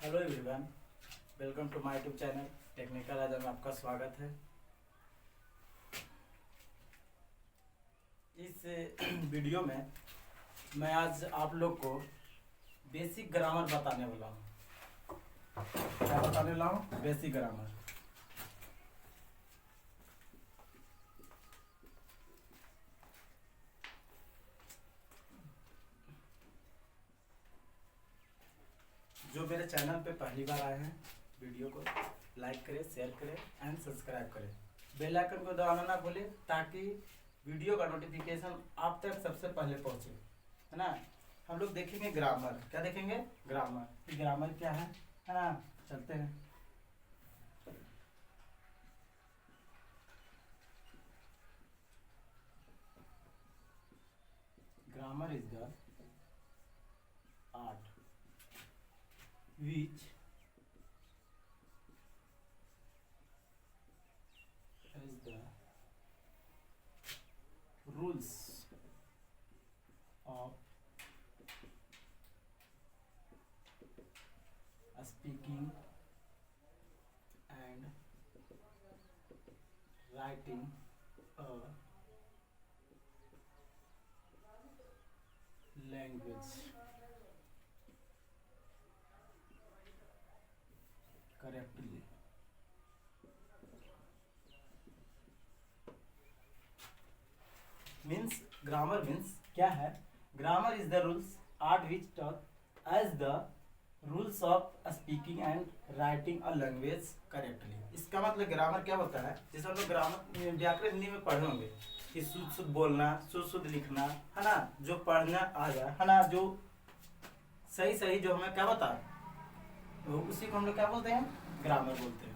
Hello everyone, welcome to my YouTube channel technical. आज में आपका स्वागत है। इस वीडियो में मैं आज आप लोग को बेसिक ग्रामर बताने वाला हूँ। क्या बताने वाला हूँ? Basic grammar. जो मेरे चैनल पे पहली बार आए हैं, वीडियो को लाइक करें, शेयर करें एंड सब्सक्राइब करें। बेल आइकन को दबाना ना भूलें ताकि वीडियो का नोटिफिकेशन आप तक सबसे पहले पहुंचे, है ना। हम लोग देखेंगे ग्रामर। क्या देखेंगे? ग्रामर। ग्रामर क्या है ना। चलते हैं। Grammar is the art which is the rules of speaking and writing a language correctly. Means grammar means क्या है? Grammar is the rules art which taught as the rules of speaking and writing a language correctly. इसका मतलब grammar क्या होता है? जैसे हम लोग ग्रामर व्याकरण हिंदी में पढ़े होंगे कि शुद्ध शुद्ध बोलना, शुद्ध शुद्ध लिखना, है ना। जो पढ़ना आ जाए, है ना, जो सही सही जो हमें क्या बता, तो उसी को हम लोग क्या बोलते हैं? ग्रामर बोलते हैं।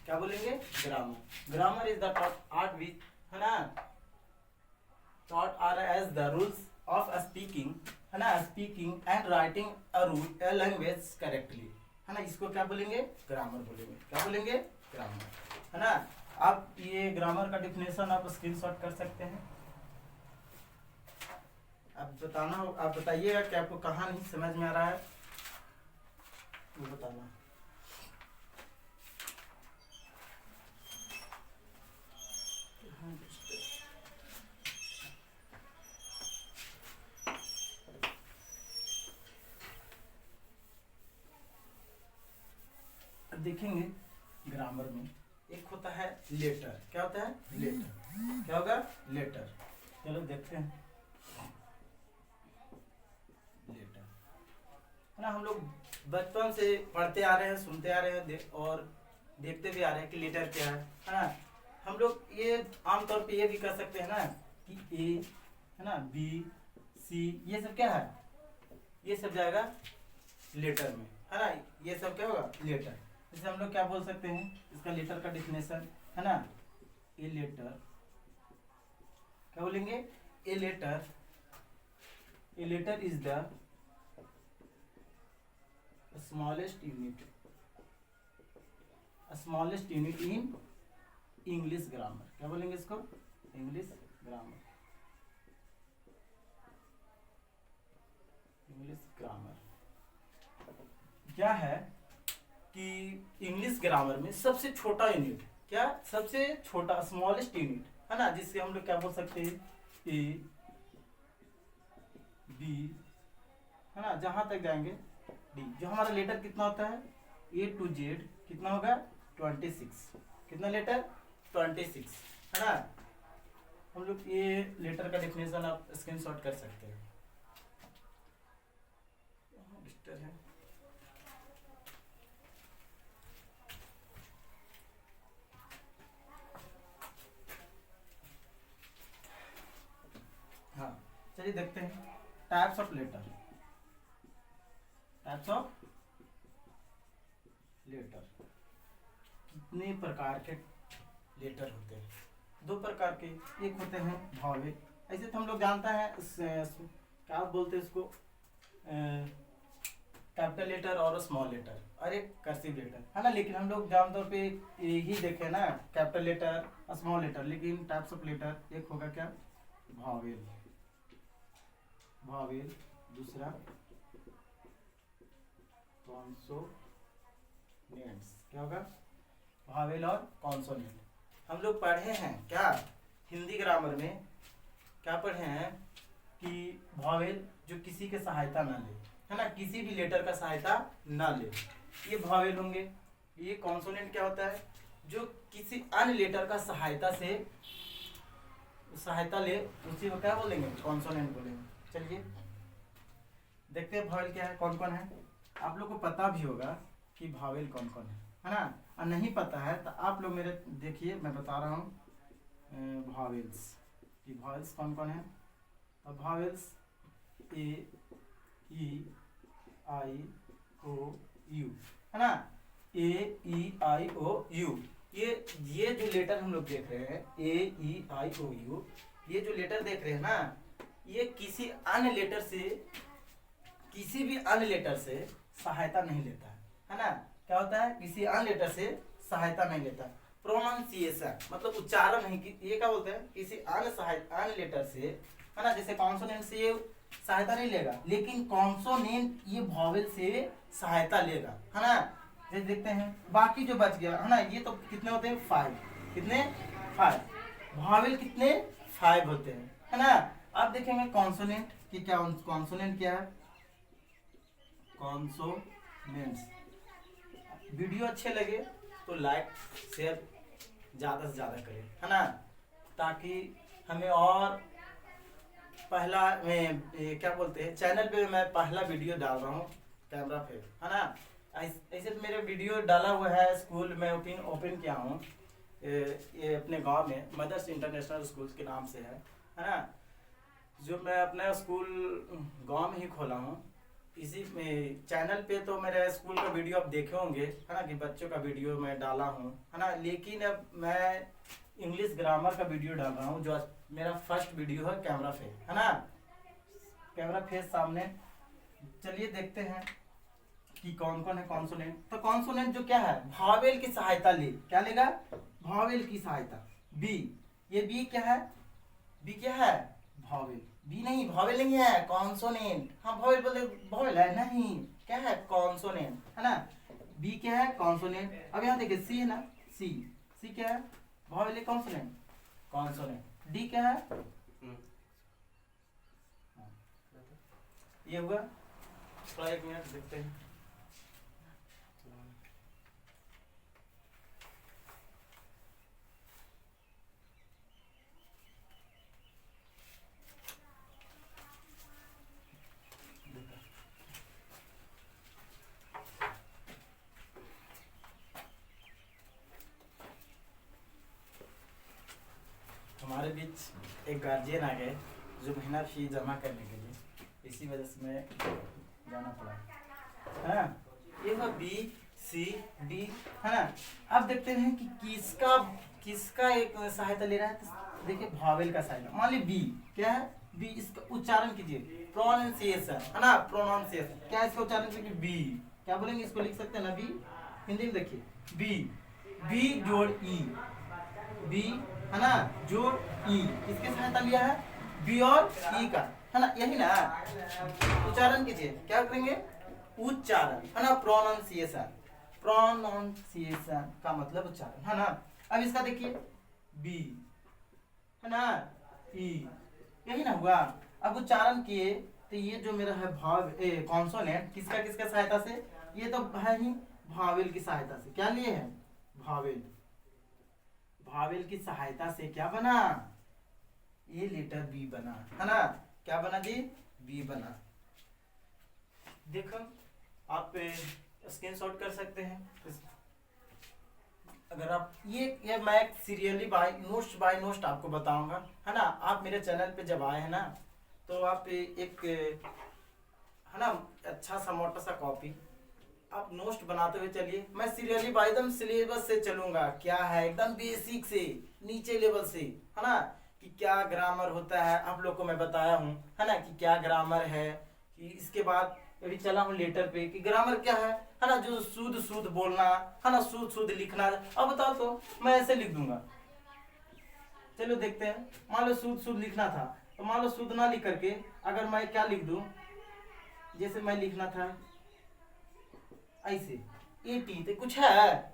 क्या बोलेंगे? Grammar. Grammar is the art which, है ना, taught are as the rules of speaking, है ना, speaking and writing a language correctly, है ना। इसको क्या बोलेंगे? ग्रामर बोलेंगे। क्या बोलेंगे? ग्रामर, है ना। आप ये ग्रामर का डिफिनेशन आप स्क्रीनशॉट कर सकते हैं। आप बताइएगा कि आपको कहाँ नहीं समझ में आ रहा है, वो बताना। देखेंगे ग्रामर में एक होता है लेटर। क्या होता है? लेटर। क्या होगा? लेटर। चलो देखते हैं। लेटर, है ना। हम लोग बचपन से पढ़ते आ रहे हैं, सुनते आ रहे हैं और देखते भी आ रहे हैं कि लेटर क्या है ना। हम लोग ये आमतौर पे ये भी कर सकते हैं ना कि ए, है ना, बी, सी, ये सब क्या है? ये सब जाएगा लेटर में, है ना। ये सब क्या होगा? लेटर। जैसे हम लोग क्या बोल सकते हैं इसका लेटर का डिफिनेशन, है ना। ए लेटर, क्या बोलेंगे? A letter, a letter is the smallest unit in English grammar. क्या बोलेंगे इसको? English grammar. इंग्लिश ग्रामर क्या है कि इंग्लिश ग्रामर में सबसे छोटा यूनिट, क्या? सबसे छोटा स्मॉलेस्ट यूनिट, है ना, जिससे हम लोग क्या बोल सकते हैं? ए, बी, है ना, जहां तक जाएंगे डी। जो हमारा लेटर कितना होता है? ए टू जेड कितना होगा? 26। कितना लेटर? 26, है ना। हम लोग ये लेटर का डेफिनेशन आप स्क्रीनशॉट कर सकते हैं। है हाँ, चलिए देखते हैं types of letter. Types of letter, कितने प्रकार के लेटर होते हैं? दो प्रकार के। एक होते हैं भावेल। ऐसे तो हम लोग जानते हैं क्या बोलते हैं इसको, कैपिटल लेटर और स्मॉल लेटर, और एक कर्सिव लेटर, है ना। लेकिन हम लोग आमतौर पे यही देखे ना, कैपिटल लेटर, स्मॉल लेटर। लेकिन टाइप्स ऑफ लेटर एक होगा क्या? भावेल। भावेल। दूसरा कॉन्सोनेंट। क्या होगा, भावेल और कॉन्सोनेंट। हम लोग पढ़े हैं क्या हिंदी ग्रामर में, क्या पढ़े हैं कि भावेल जो किसी के सहायता ना ले, है ना, किसी भी लेटर का सहायता ना ले, ये भावेल होंगे। ये कॉन्सोनेंट क्या होता है, जो किसी अन्य लेटर का सहायता ले, उसी को क्या बोलेंगे, कॉन्सोनेंट बोलेंगे। चलिए देखते हैं भावेल क्या है, कौन कौन है। आप लोग को पता भी होगा कि भावेल कौन कौन है ना, और नहीं पता है तो आप लोग मेरे देखिए, मैं बता रहा हूँ भावेल्स, कि भावेल्स कौन कौन है। तो भावेल्स ए ई आई ओ यू, है ना, ए ई आई ओ यू, ये जो लेटर हम लोग देख रहे हैं, ए ई आई ओ यू, ये जो लेटर देख रहे हैं ना, ये किसी अन्य लेटर से, किसी भी अन्य लेटर से सहायता नहीं लेता है ना। क्या होता है, किसी अन्य लेटर से सहायता नहीं लेता। प्रोनाउंसिएशन मतलब उच्चारण नहीं, ये क्या बोलते हैं, किसी अन्य लेटर से, है ना, जैसे कॉन्सोनेंट से ये सहायता नहीं लेगा, लेकिन कॉन्सोनेंट ये भावेल से सहायता लेगा, है ना। जैसे देखते हैं बाकी जो बच गया, है ना, ये तो कितने होते हैं, 5, कितने 5, भावेल कितने 5 होते हैं, है ना। अब देखेंगे कॉन्सोनेंट कि क्या, कॉन्सोनेंट क्या है, कॉन्सोनेंट्स। वीडियो अच्छे लगे तो लाइक शेयर ज़्यादा से ज़्यादा करें, है ना, ताकि हमें और पहला क्या बोलते हैं, चैनल पे मैं पहला वीडियो डाल रहा हूँ कैमरा पे, है ना। ऐसे तो मेरे वीडियो डाला हुआ है, स्कूल में ओपन किया हूँ, ये अपने गांव में मदर्स इंटरनेशनल स्कूल के नाम से है ना, जो मैं अपना स्कूल गांव में ही खोला हूँ। इसी में चैनल पे तो मेरे स्कूल का वीडियो आप देखे होंगे, है ना, कि बच्चों का वीडियो मैं डाला हूँ, है ना, लेकिन अब मैं इंग्लिश ग्रामर का वीडियो डाल रहा हूँ, जो मेरा फर्स्ट वीडियो है कैमरा फेस, है ना, कैमरा फेस सामने। चलिए देखते हैं कि कौन कौन है कॉन्सोनेंट। तो कॉन्सोनेंट जो क्या है, भावेल की सहायता ले, क्या लेगा, भावेल की सहायता। बी, ये बी क्या है, बी क्या है, भावेल, बी नहीं, भावेल नहीं है, कॉन्सोनेंट। हाँ भावेल बोले, भावेल है नहीं, क्या है, कॉन्सोनेंट, है ना। बी क्या है, कॉन्सोनेंट। अब यहाँ देखिए सी है ना, सी क्या है, भावेल है, कॉन्सोनेंट, कॉन्सोनेंट। डी क्या है, ये हुआ। थोड़ा 1 मिनट देखते हैं। हमारे बीच एक गार्जियन आ गए जो महीना फी जमा करने के लिए, इसी वजह से मैं जाना पड़ा, है ना। ये हुआ बी सी डी, है ना। अब देखते हैं कि किसका एक सहायता ले रहा है। तो देखिए भावेल का सहायता, मान ली बी क्या है, बी, इसका उच्चारण कीजिए, प्रोनाउंसिएशन, है ना, प्रोनाउंसिएशन। क्या इसका उच्चारण कीजिए, बी, क्या बोलेंगे, इसको लिख सकते हैं ना, बी, हिंदी में देखिए, बी जोड़ ई, बी, है ना, जोड़ ई, किसके सहायता लिया है, बी और ई का, है ना, यही ना। उच्चारण कीजिए, क्या करेंगे, उच्चारण, है ना, प्रोनाउंसिएशन, प्रोनाउंसिएशन का मतलब उच्चारण, है ना। अब इसका देखिए बी, है ना, ई, यही ना हुआ। अब उच्चारण किए तो ये जो मेरा है कॉन्सोनेंट, किसका किसका सहायता से, ये तो है ही भावेल की सहायता से। क्या लिए है, भावेल की सहायता से क्या बना, ये लेटर बी बना, है ना। क्या बना जी, बी बना। देखो आप स्क्रीनशॉट कर सकते हैं। अगर आप ये मैं सीरियली बाय नोट्स आपको बताऊंगा, है ना। आप मेरे चैनल पे जब आए हैं ना, तो आप एक, है ना, अच्छा सा मोटा सा कॉपी आप नोट्स बनाते हुए चलिए। मैं सीरियली बाय एकदम सिलेबस से चलूंगा, क्या है एकदम बेसिक से नीचे लेवल से, है ना, कि क्या ग्रामर होता है आप लोग को मैं बताया हूँ, है ना, कि क्या ग्रामर है। कि इसके बाद अभी चला हूँ लेटर पे कि ग्रामर क्या है ना, जो शुद्ध बोलना, है ना, शुद्ध लिखना। अब बताओ तो मैं ऐसे लिख दूंगा, चलो देखते हैं। मान लो शुद्ध लिखना था, तो मान लो शुद्ध ना लिख करके अगर मैं क्या लिख दूं, जैसे मैं लिखना था ऐसे, एटी तो कुछ है।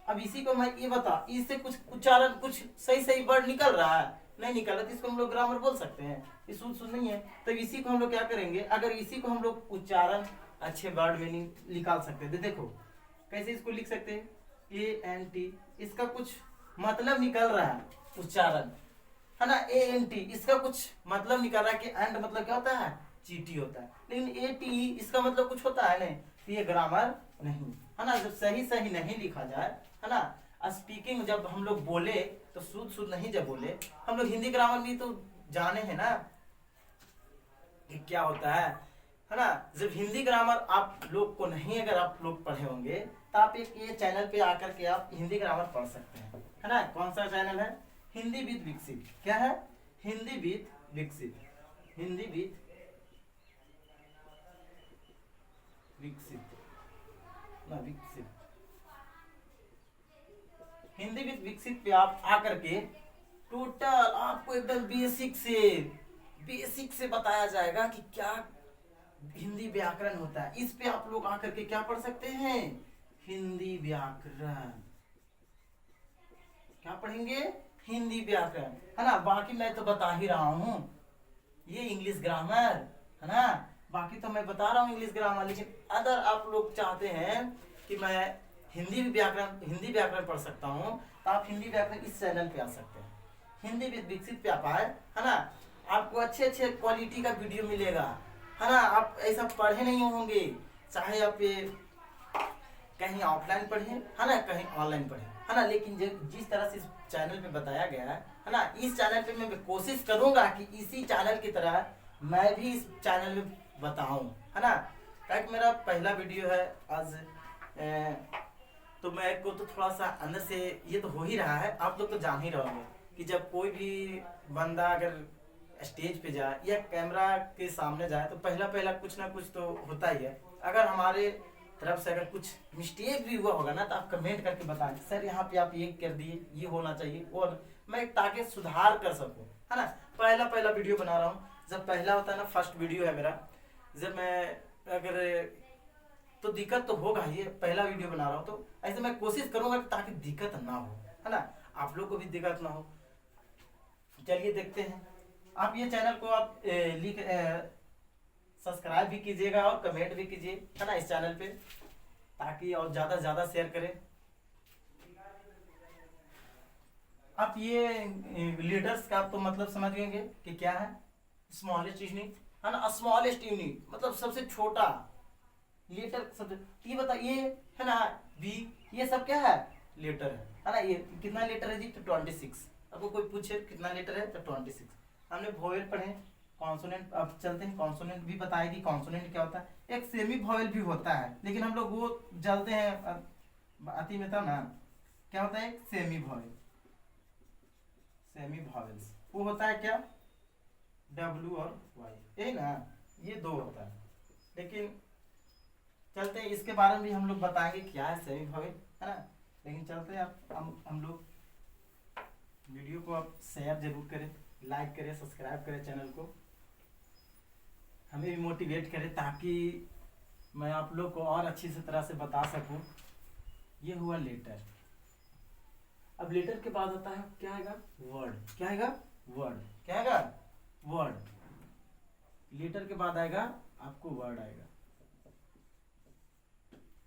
अब इसी को मैं ये बता, इससे कुछ उच्चारण कुछ सही सही वर्ड निकल रहा है, नहीं निकल रहा, तो इसको हम लोग ग्रामर बोल सकते हैं? ये शुद्ध नहीं है। तो इसी को हम लोग क्या करेंगे, अगर इसी को हम लोग उच्चारण अच्छे वर्ड में निकाल सकते हैं। देखो कैसे इसको लिख सकते हैं, ANT, इसका कुछ मतलब निकल रहा है उच्चारण, है ना। ANT इसका कुछ मतलब निकल रहा है कि एंड मतलब क्या होता है, चीटी होता है, लेकिन ATE इसका मतलब कुछ होता है नहीं, तो ये ग्रामर नहीं है ना। जब सही सही नहीं लिखा जाए, है ना, स्पीकिंग जब हम लोग बोले तो शुद्ध नहीं, जब बोले हम लोग हिंदी ग्रामर भी तो जाने हैं ना कि क्या होता है ना। जब हिंदी ग्रामर आप लोग को नहीं, अगर आप लोग पढ़े होंगे तो आप एक ये चैनल पे आकर के आप हिंदी ग्रामर पढ़ सकते हैं, है ना। कौन सा चैनल है, हिंदी विद विकसित। क्या है, हिंदी विद विकसित, हिंदी विद विकसित ना, विकसित, हिंदी विद विकसित पे आप आकर के टोटल आपको एकदम बेसिक से बताया जाएगा कि क्या हिंदी व्याकरण होता है। इस पे आप लोग आकर के क्या पढ़ सकते हैं, हिंदी व्याकरण। क्या पढ़ेंगे, हिंदी व्याकरण, है ना। बाकी मैं तो बता ही रहा हूं, ये इंग्लिश ग्रामर, है ना। बाकी तो मैं बता रहा हूँ इंग्लिश ग्रामर, लेकिन अगर आप लोग चाहते हैं कि मैं हिंदी व्याकरण पढ़ सकता हूँ, तो आप हिंदी व्याकरण इस चैनल पे आ सकते हैं, हिंदी विद विकसित पे आप आए, है ना। आपको अच्छे अच्छे क्वालिटी का वीडियो मिलेगा, है ना। आप ऐसा पढ़े नहीं होंगे, चाहे आप ये कहीं ऑफलाइन पढ़े, है ना, कहीं ऑनलाइन पढ़े, है ना, लेकिन जिस तरह से इस चैनल पे बताया गया है ना, इस चैनल पे मैं कोशिश करूंगा कि इसी चैनल की तरह मैं भी इस चैनल में बताऊं, है ना। क्योंकि मेरा पहला वीडियो है आज, तो मैं को तो थोड़ा सा अंदर से ये तो हो ही रहा है। आप लोग तो जान ही रहोगे कि जब कोई भी बंदा अगर स्टेज पे जाए या कैमरा के सामने जाए तो पहला कुछ ना कुछ तो होता ही है। अगर हमारे तरफ से अगर कुछ मिस्टेक भी हुआ होगा ना, तो आप कमेंट करके बताएं, सर यहाँ पे आप ये कर दिए, ये होना चाहिए, और मैं ताकि सुधार कर सकूं, है ना। पहला वीडियो बना रहा हूँ, जब पहला होता है ना, फर्स्ट वीडियो है मेरा, जब मैं अगर तो दिक्कत तो होगा, ये पहला वीडियो बना रहा हूँ, तो ऐसे मैं कोशिश करूंगा ताकि दिक्कत ना हो, है ना, आप लोग को भी दिक्कत ना हो। चलिए देखते हैं। आप ये चैनल को आप सब्सक्राइब भी कीजिएगा और कमेंट भी कीजिए, है ना, इस चैनल पे, ताकि और ज्यादा से ज्यादा शेयर करें। आप ये लीडर्स का तो मतलब समझ गएंगे कि क्या है, स्मॉलेस्ट यूनिट, है ना। स्मॉलेस्ट यूनिट मतलब सबसे छोटा लेटर, सब ये बता, ये है ना बी, ये सब क्या है, लेटर है ना। ये कितना लेटर है जी, तो 26। आपको कोई पूछे कितना लेटर है, तो 26। हमने वोवेल पढ़े, कॉन्सोनेंट, अब चलते हैं कॉन्सोनेंट भी बताएगी, कॉन्सोनेंट क्या होता है। एक सेमी वोवेल भी होता है, लेकिन हम लोग वो जलते हैं अति में तब ना। क्या होता है, एक सेमी वोवेल, सेमी वोवेल्स वो होता है क्या, W और Y, यही ना, ये दो होता है। लेकिन चलते हैं, इसके बारे में भी हम लोग बताएंगे क्या है सेमी वोवेल, है ना। लेकिन चलते हैं, आप हम लोग वीडियो को आप शेयर जरूर करें, लाइक करें, सब्सक्राइब करें चैनल को, हमें भी मोटिवेट करें, ताकि मैं आप लोग को और अच्छी से तरह से बता सकूं। ये हुआ लेटर। अब लेटर के बाद आता है क्या आएगा, वर्ड। क्या आएगा, वर्ड। क्या आएगा, वर्ड। लेटर के बाद आएगा आपको वर्ड आएगा।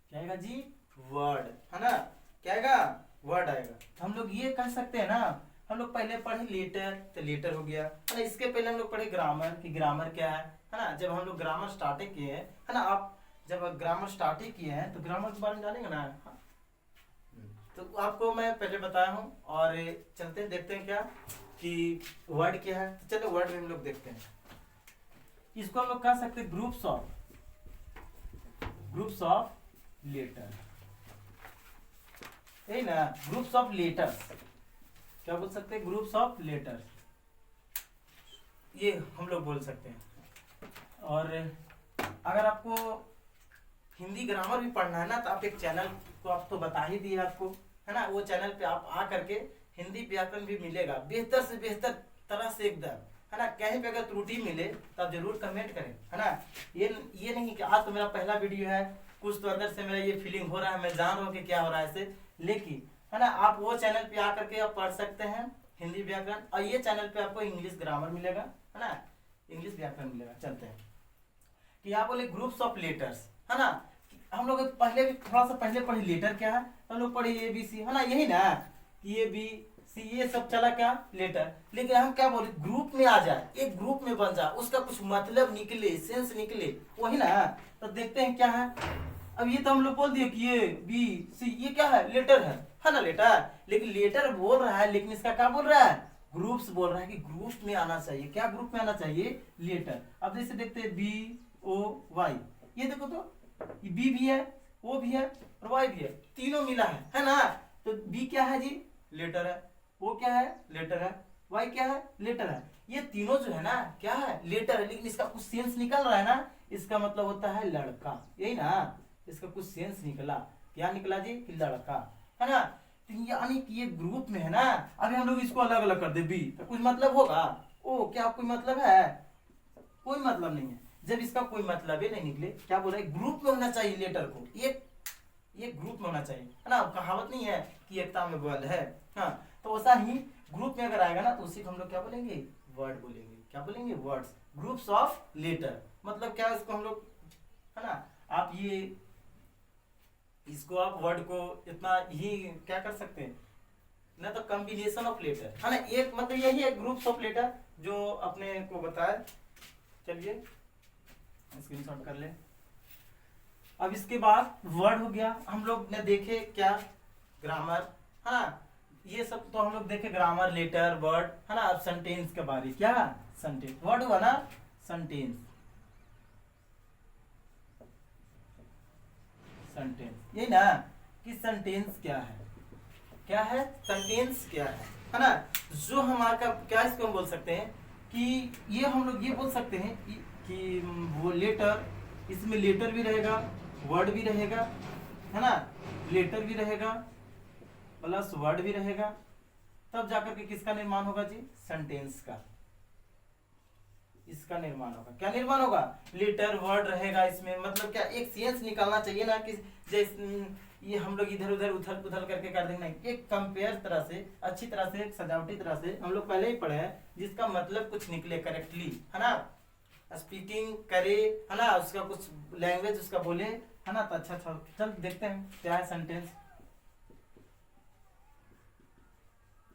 क्या आएगा जी, वर्ड, है ना। क्या आएगा, वर्ड आएगा। हम लोग ये कह सकते हैं ना, हम लोग पहले पढ़े लेटर, तो लेटर हो गया, है ना। इसके पहले हम लोग पढ़े ग्रामर, कि ग्रामर क्या है ना। जब हम लोग ग्रामर स्टार्टिंग किए हैं, है ना, आप जब ग्रामर स्टार्टिंग किए हैं तो ग्रामर के बारे में जानेंगे ना। हाँ? तो आपको मैं पहले बताया हूँ, और चलते हैं देखते हैं क्या कि वर्ड क्या है। तो चलो वर्ड में हम लोग देखते हैं। इसको हम लोग कह सकते हैं ग्रुप्स ऑफ लेटर, यही ना, ग्रुप्स ऑफ लेटर्स। क्या बोल सकते हैं, ग्रुप्स ऑफ लेटर्स, ये हम लोग बोल सकते हैं। और अगर आपको हिंदी ग्रामर भी पढ़ना है ना, तो आप एक चैनल को आप तो बता ही दिए आपको, है ना, वो चैनल पे आप आ करके हिंदी व्याकरण भी मिलेगा बेहतर से बेहतर तरह से एकदम, है ना। कहीं पे अगर त्रुटि मिले तो आप जरूर कमेंट करें, है ना। ये नहीं कि आज तो मेरा पहला वीडियो है, कुछ तो अंदर से मेरा ये फीलिंग हो रहा है, मैं जान रहा हूँ कि क्या हो रहा है ऐसे, लेकिन है ना आप वो चैनल पे आकर के आप पढ़ सकते हैं हिंदी व्याकरण, और ये चैनल पे आपको इंग्लिश ग्रामर मिलेगा, है ना, इंग्लिश व्याकरण मिलेगा। चलते हैं कि यहाँ बोले ग्रुप्स ऑफ लेटर्स, है ना, हम लोग पहले भी थोड़ा सा पहले पढ़े लेटर क्या है, हम लोग पढ़े ए बी सी, है ना, यही ना, ए बी सी ये सब चला क्या लेटर, लेकिन हम क्या बोले ग्रुप में आ जाए, एक ग्रुप में बन जाए, उसका कुछ मतलब निकले, सेंस निकले, वही ना। तो देखते हैं क्या है। अब ये तो हम लोग बोल दिए कि ये बी सी ये क्या है, लेटर है ना, लेटर, लेकिन लेटर बोल रहा है, लेकिन इसका क्या बोल रहा है, ग्रुप्स बोल रहा है कि ग्रुप में आना चाहिए, क्या ग्रुप में आना चाहिए, लेटर। अब जैसे देखते हैं बी ओ वाई, ये देखो तो ये बी भी है, ओ भी है और वाई भी है, तीनों मिला है ना। तो बी क्या है जी, लेटर है, ओ क्या है, लेटर है, वाई क्या है, लेटर है, ये तीनों जो है ना क्या है, लेटर है, लेकिन इसका कुछ सेंस निकल रहा है ना, इसका मतलब होता है लड़का, यही ना, इसका कुछ सेंस निकला, क्या निकला जी, कि लड़का, है ना। तो यानी कि ये ग्रुप में है ना, अभी हम लोग इसको अलग अलग कर दे बी, तो कुछ मतलब होगा, ओ क्या कोई मतलब है, कोई मतलब नहीं है। जब इसका कोई मतलब ही नहीं निकले, क्या बोल रहा है, ग्रुप में होना चाहिए लेटर को, ये ग्रुप में होना चाहिए, है ना, कहावत नहीं है कि एकता में बल है, हाँ, तो वैसा ही ग्रुप में अगर आएगा ना तो उसी को हम लोग क्या बोलेंगे, वर्ड बोलेंगे, क्या बोलेंगे, वर्ड्स, ग्रुप्स ऑफ लेटर, मतलब क्या इसको हम लोग, है ना, आप ये इसको आप वर्ड को इतना ही क्या कर सकते हैं ना, तो कॉम्बिनेशन ऑफ लेटर, है ना, एक मतलब यही है ग्रुप्स ऑफ लेटर जो अपने को बताया। चलिए स्क्रीनशॉट कर ले। अब इसके बाद वर्ड हो गया, हम लोग ने देखे क्या, ग्रामर, हाँ, ये सब तो हम लोग देखे ग्रामर, लेटर, वर्ड, है ना। अब सेंटेंस के बारे, क्या सेंटेंस, वर्ड हुआ ना सेंटेंस, सेंटेंस यही ना कि सेंटेंस क्या है, क्या है सेंटेंस क्या है ना, जो हमारा क्या इसको हम बोल सकते हैं कि ये हम लोग ये बोल सकते हैं कि वो लेटर, इसमें लेटर भी रहेगा, वर्ड भी रहेगा, है ना, लेटर भी रहेगा प्लस वर्ड भी रहेगा, तब जाकर के किसका निर्माण होगा जी, सेंटेंस का, इसका निर्माण होगा, क्या निर्माण होगा, लेटर वर्ड रहेगा इसमें, मतलब क्या एक सेंस निकालना चाहिए ना, कि जैसे ये हम लोग इधर उधर उथल पुथल करके कर देंगे, एक कंपेयर तरह से, अच्छी तरह से, सजावटी तरह से हम लोग पहले ही पढ़े हैं, जिसका मतलब कुछ निकले करेक्टली, है ना, स्पीकिंग करे, है ना, उसका कुछ लैंग्वेज उसका बोले, है ना, तो अच्छा अच्छा, चल देखते हैं क्या है sentence.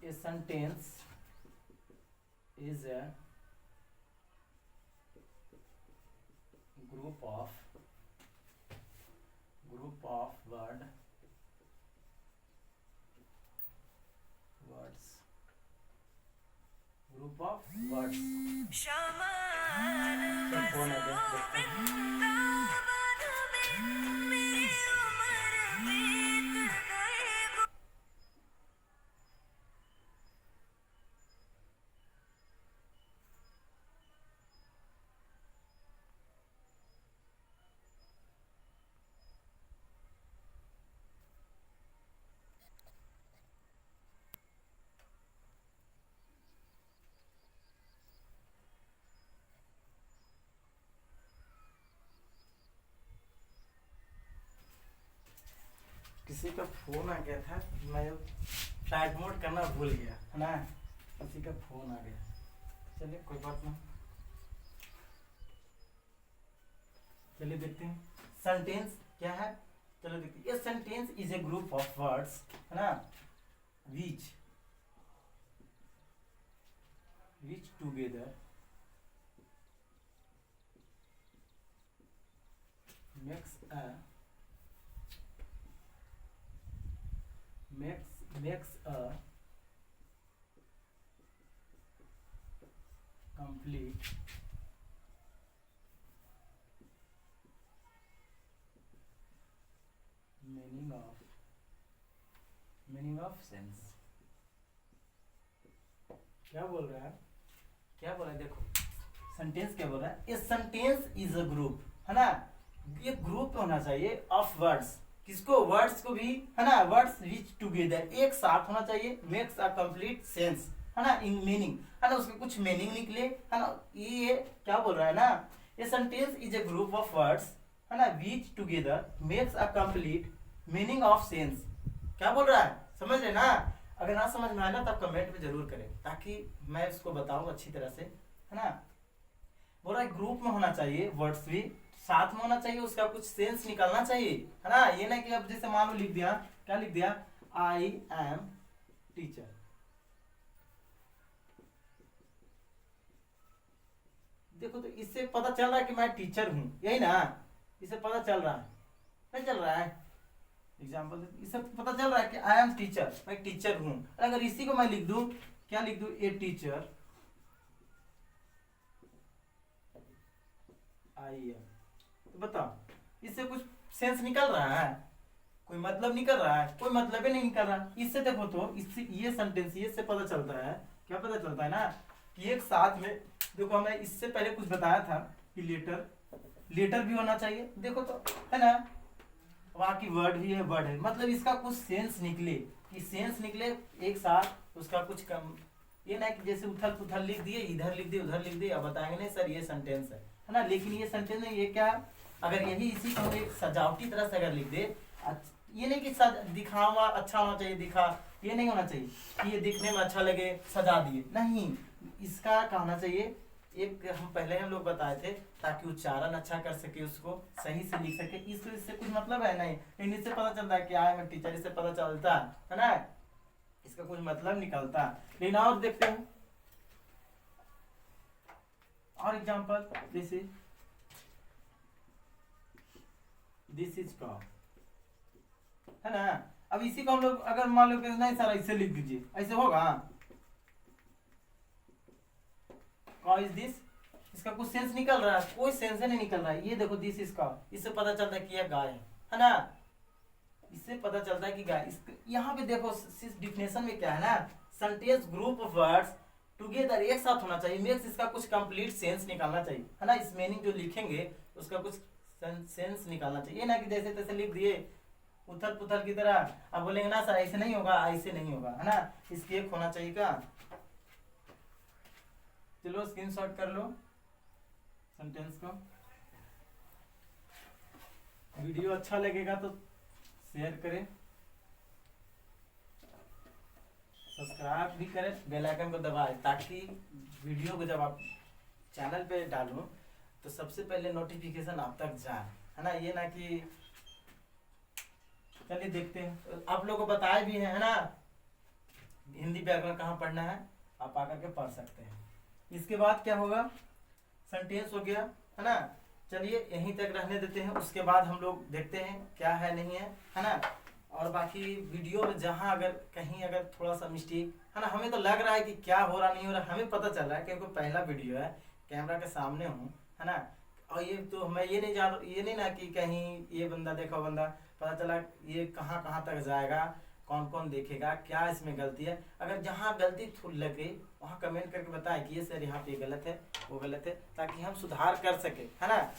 A sentence is a group of words group of words कौन है देखते हैं। किसी का फोन आ गया था, मैं फ्लाइट मोड करना भूल गया, है ना, किसी का फोन आ गया, चलिए कोई बात नहीं, चलिए देखते हैं सेंटेंस क्या है, चलो देखते हैं। ये sentence is a group of words, है ना, विच together makes a complete meaning of sense। क्या बोल रहा है, क्या बोल रहा है, देखो सेंटेंस क्या बोल रहा है, a sentence is a group, है ना, ये ग्रुप होना चाहिए ऑफ वर्ड्स, किसको, वर्ड्स को भी, है ना, वर्ड्स विच टुगेदर एक साथ होना चाहिए, मेक्स अ कंप्लीट सेंस, है ना, इन मीनिंग, है ना, उसके कुछ मीनिंग निकले, है ना, ये क्या बोल रहा है ना, ये sentence is a group of words, है ना, which together makes a complete meaning of sense। क्या बोल रहा है, समझ रहे ना? अगर ना समझ में आए ना तब कमेंट में जरूर करें ताकि मैं उसको बताऊं अच्छी तरह से, है ना। बोल रहा है ग्रुप में होना चाहिए, वर्ड्स भी साथ में होना चाहिए, उसका कुछ सेंस निकलना चाहिए, है ना। ये ना कि अब जैसे मान लो लिख दिया, क्या लिख दिया, आई एम टीचर। देखो तो इससे पता चल रहा है कि मैं टीचर हूं, यही ना, इससे पता चल रहा है, नहीं चल रहा है? एग्जाम्पल इससे पता चल रहा है कि आई एम टीचर, मैं टीचर हूं। अगर इसी को मैं लिख दूं, क्या लिख दूं, ए टीचर आई एम, तो बताओ इससे कुछ सेंस निकल रहा है? कोई मतलब निकल रहा है? कोई मतलब ही नहीं निकल रहा। इससे देखो तो इससे ये सेंटेंस ये से पता चलता है, क्या पता चलता है ना, कि एक साथ में, देखो हमें इससे पहले कुछ बताया था कि लेटर भी होना चाहिए, देखो तो, है ना। वहाँ की वर्ड भी है, वर्ड है, मतलब इसका कुछ सेंस निकले, कि सेंस निकले एक साथ, उसका कुछ कम, ये ना कि जैसे उथल पुथल लिख दिए, इधर लिख दिए उधर लिख दिए, अब बताएंगे नहीं सर ये सेंटेंस है ना। लेकिन ये सेंटेंस नहीं, ये क्या, अगर यही इसी को हम एक सजावटी तरह से अगर लिख दे, ये नहीं कि दिखावा अच्छा होना चाहिए, दिखा ये नहीं होना चाहिए कि ये दिखने में अच्छा लगे सजा दिए, नहीं। इसका क्या होना चाहिए, एक हम पहले हम लोग बताए थे, ताकि उच्चारण अच्छा कर सके, उसको सही से लिख सके। इससे कुछ मतलब है नहीं, लेकिन इससे पता चलता है कि आई एम टीचर, इससे पता चलता है ना, इसका कुछ मतलब निकलता है। लेकिन और देखते हैं और एग्जांपल, जैसे दिस इज कॉ, है ना। अब इसी को हम लोग अगर मान लो कि नहीं सर ऐसे लिख दीजिए, ऐसे होगा? कॉ इज दिस, इसका कुछ सेंस निकल रहा है? कोई सेंस नहीं निकल रहा है। ये देखो दिस इज कॉ, इससे पता चलता है कि यह गाय है ना, इससे पता चलता है कि गाय। यहाँ पे देखो डिफिनेशन में क्या है ना, sentence group of words together, एक साथ होना चाहिए, मेक्स, इसका कुछ कंप्लीट सेंस निकालना चाहिए, है ना। इस मीनिंग जो लिखेंगे उसका कुछ सेंस निकालना चाहिए, ना कि जैसे तैसे लिख दिए उथल पुथल की तरह। अब बोलेंगे ना सर ऐसे नहीं होगा, ऐसे नहीं होगा, है ना। इसकी एक होना चाहिए का, चलो स्क्रीनशॉट कर लो सेंटेंस को। वीडियो अच्छा लगेगा तो शेयर करें, सब्सक्राइब भी करें, बेल आइकन को दबाएं, ताकि वीडियो को जब आप चैनल पे डालूं तो सबसे पहले नोटिफिकेशन आप तक जाए, है ना। ये ना कि, चलिए देखते हैं, आप लोगों को बताए भी है ना, हिंदी व्याकरण कहाँ पढ़ना है, आप आकर के पढ़ सकते हैं। इसके बाद क्या होगा, सेंटेंस हो गया, है ना। चलिए यहीं तक रहने देते हैं, उसके बाद हम लोग देखते हैं क्या है नहीं है ना। और बाकी वीडियो में जहाँ अगर कहीं अगर थोड़ा सा मिस्टेक, है ना, हमें तो लग रहा है कि क्या हो रहा नहीं हो रहा, हमें पता चल रहा है क्योंकि पहला वीडियो है, कैमरा के सामने हूँ, है ना। और ये तो मैं ये नहीं जान, ये नहीं ना कि कहीं ये बंदा देखा बंदा, पता चला ये कहाँ कहाँ तक जाएगा, कौन कौन देखेगा, क्या इसमें गलती है। अगर जहाँ गलती लगे वहाँ कमेंट करके बताएं कि ये सर यहाँ पे गलत है, वो गलत है, ताकि हम सुधार कर सके, है ना।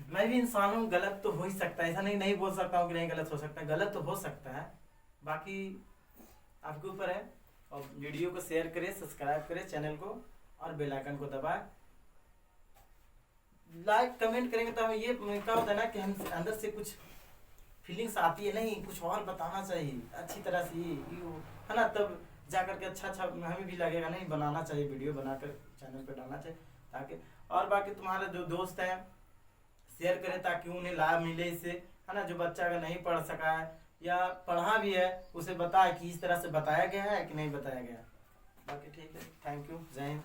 मैं भी इंसान हूँ, गलत तो हो ही सकता है, ऐसा नहीं बोल सकता हूँ कि नहीं गलत हो सकता है, गलत तो हो सकता है, बाकी आपके ऊपर है। और वीडियो को शेयर करें, सब्सक्राइब करें चैनल को, और बेल आइकन को दबाएं, लाइक कमेंट करेंगे तो हमें ये क्या होता है ना कि हम अंदर से कुछ फीलिंग्स आती है, नहीं कुछ और बताना चाहिए अच्छी तरह से, है ना, तब जाकर के अच्छा हमें भी लगेगा, नहीं बनाना चाहिए, वीडियो बनाकर चैनल पे डालना चाहिए, ताकि और बाकी तुम्हारे जो दोस्त हैं शेयर करें ताकि उन्हें लाभ मिले इससे, है ना। जो बच्चा अगर नहीं पढ़ सका है या पढ़ा भी है उसे बताए कि इस तरह से बताया गया है कि नहीं बताया गया। बाकी ठीक है, थैंक यू, जय हिंद।